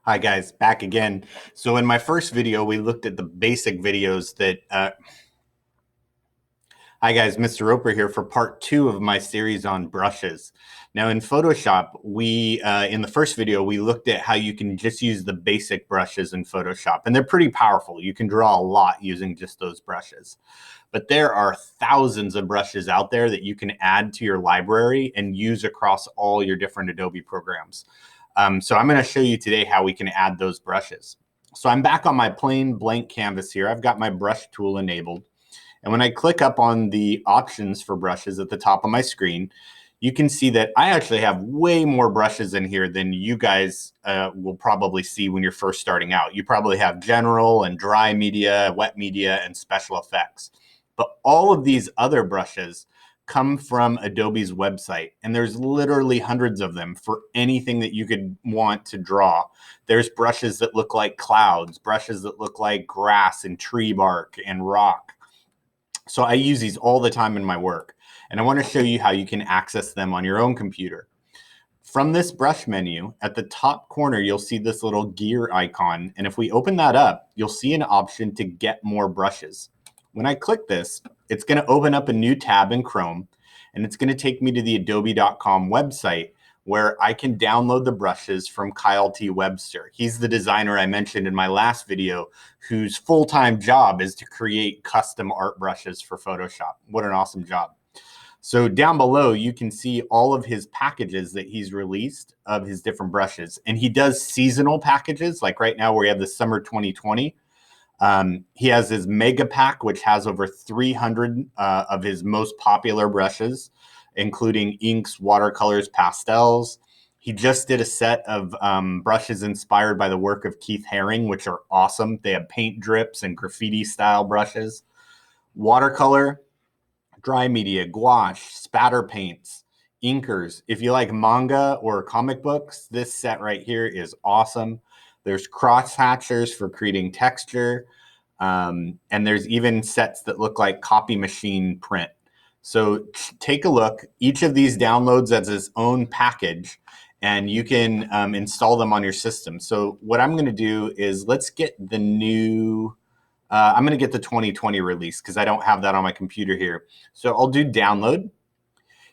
Hi guys, back again. So in my first video, we looked at the basic videos that, hi guys, Mr. Roper here for part 2 of my series on brushes. Now in Photoshop, in the first video, we looked at how you can just use the basic brushes in Photoshop, and they're pretty powerful. You can draw a lot using just those brushes. But there are thousands of brushes out there that you can add to your library and use across all your different Adobe programs. So I'm going to show you today how we can add those brushes. So I'm back on my plain blank canvas here. I've got my brush tool enabled. And when I click up on the options for brushes at the top of my screen, you can see that I actually have way more brushes in here than you guys will probably see when you're first starting out. You probably have general and dry media, wet media, and special effects. But all of these other brushes come from Adobe's website, and there's literally hundreds of them for anything that you could want to draw. There's brushes that look like clouds, brushes that look like grass and tree bark and rock. So I use these all the time in my work, and I want to show you how you can access them on your own computer. From this brush menu, at the top corner, you'll see this little gear icon, and if we open that up, you'll see an option to get more brushes. When I click this, it's going to open up a new tab in Chrome, and it's going to take me to the adobe.com website where I can download the brushes from Kyle T. Webster. He's the designer I mentioned in my last video whose full-time job is to create custom art brushes for Photoshop. What an awesome job. So down below, you can see all of his packages that he's released of his different brushes. And he does seasonal packages, like right now where we have the summer 2020. He has his mega pack, which has over 300 of his most popular brushes, including inks, watercolors, pastels. He just did a set of brushes inspired by the work of Keith Haring, which are awesome. They have paint drips and graffiti style brushes. Watercolor, dry media, gouache, spatter paints, inkers. If you like manga or comic books, this set right here is awesome. There's cross hatchers for creating texture. And there's even sets that look like copy machine print. So take a look. Each of these downloads as its own package, and you can install them on your system. So what I'm going to do is let's get the new, I'm going to get the 2020 release because I don't have that on my computer here. So I'll do download.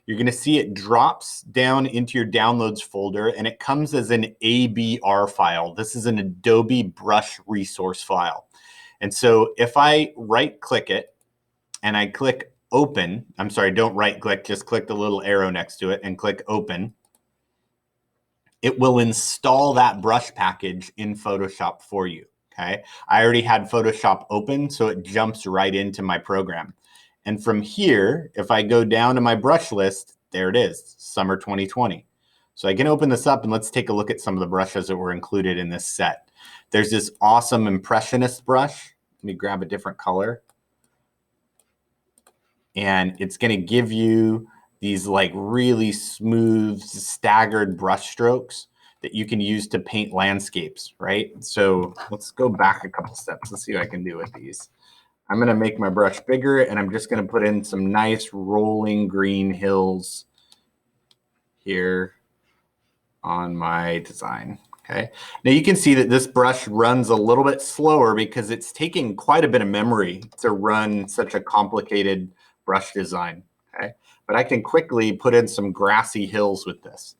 You're going to see it drops down into your downloads folder, and it comes as an ABR file. This is an Adobe Brush Resource file. And so if I right click it and I click open, I'm sorry, don't right click, just click the little arrow next to it and click open, it will install that brush package in Photoshop for you. Okay, I already had Photoshop open, so it jumps right into my program. And from here, if I go down to my brush list, there it is, summer 2020. So I can open this up and let's take a look at some of the brushes that were included in this set. There's this awesome impressionist brush. Let me grab a different color. And it's going to give you these like really smooth, staggered brush strokes that you can use to paint landscapes, right? So let's go back a couple steps. Let's see what I can do with these. I'm going to make my brush bigger, and I'm just going to put in some nice rolling green hills here on my design. Okay. Now you can see that this brush runs a little bit slower because it's taking quite a bit of memory to run such a complicated brush design. Okay. But I can quickly put in some grassy hills with this.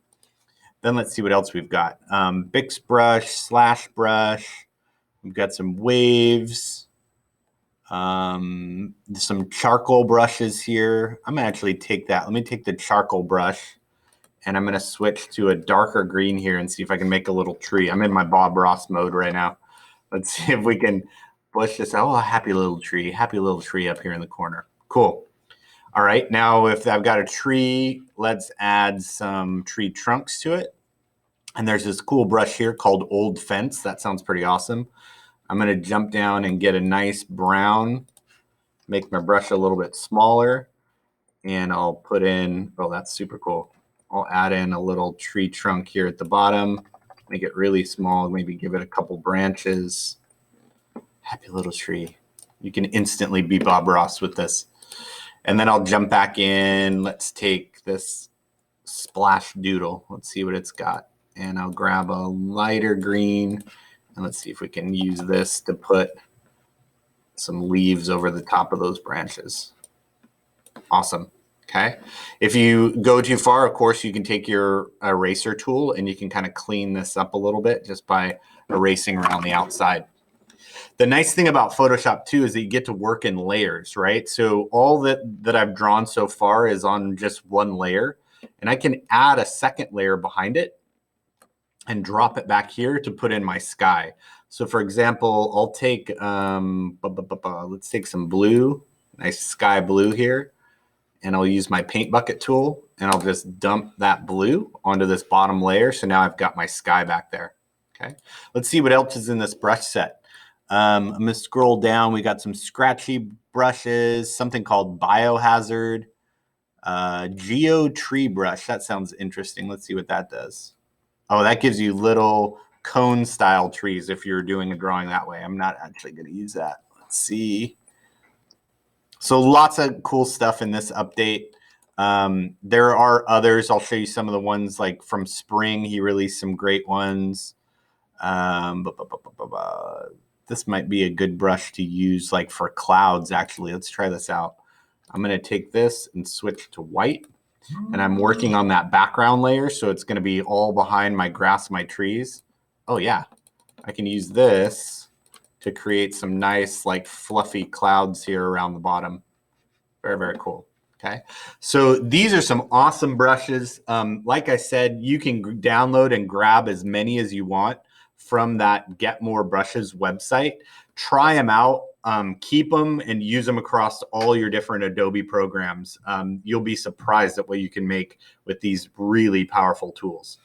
Then let's see what else we've got. Bix brush, slash brush. We've got some waves. Some charcoal brushes here. I'm gonna actually take that. Let me take the charcoal brush, and I'm going to switch to a darker green here and see if I can make a little tree. I'm in my Bob Ross mode right now. Let's see if we can bush this out. Oh, happy little tree up here in the corner. Cool. All right, now if I've got a tree, let's add some tree trunks to it. And there's this cool brush here called Old Fence. That sounds pretty awesome. I'm going to jump down and get a nice brown, make my brush a little bit smaller, and I'll put in, oh, that's super cool. I'll add in a little tree trunk here at the bottom, make it really small, maybe give it a couple branches. Happy little tree. You can instantly be Bob Ross with this. And then I'll jump back in. Let's take this splash doodle. Let's see what it's got. And I'll grab a lighter green. And let's see if we can use this to put some leaves over the top of those branches. Awesome. Okay. If you go too far, of course, you can take your eraser tool and you can kind of clean this up a little bit just by erasing around the outside. The nice thing about Photoshop too is that you get to work in layers, right? So all that I've drawn so far is on just one layer, and I can add a second layer behind it and drop it back here to put in my sky. So for example, I'll take, let's take some blue, nice sky blue here, and I'll use my paint bucket tool and I'll just dump that blue onto this bottom layer. So now I've got my sky back there. Okay, let's see what else is in this brush set. I'm gonna scroll down. We got some scratchy brushes, something called Biohazard, Geo Tree Brush. That sounds interesting. Let's see what that does. Oh, that gives you little cone style trees if you're doing a drawing that way. I'm not actually going to use that. Let's see. So lots of cool stuff in this update. There are others. I'll show you some of the ones like from spring. He released some great ones. This might be a good brush to use like for clouds, actually. Let's try this out. I'm going to take this and switch to white. And I'm working on that background layer, so it's going to be all behind my grass, my trees. Oh yeah, I can use this to create some nice like fluffy clouds here around the bottom. Very, very cool. Okay, so these are some awesome brushes. Like I said, you can download and grab as many as you want from that Get More Brushes website. Try them out. Keep them and use them across all your different Adobe programs. You'll be surprised at what you can make with these really powerful tools.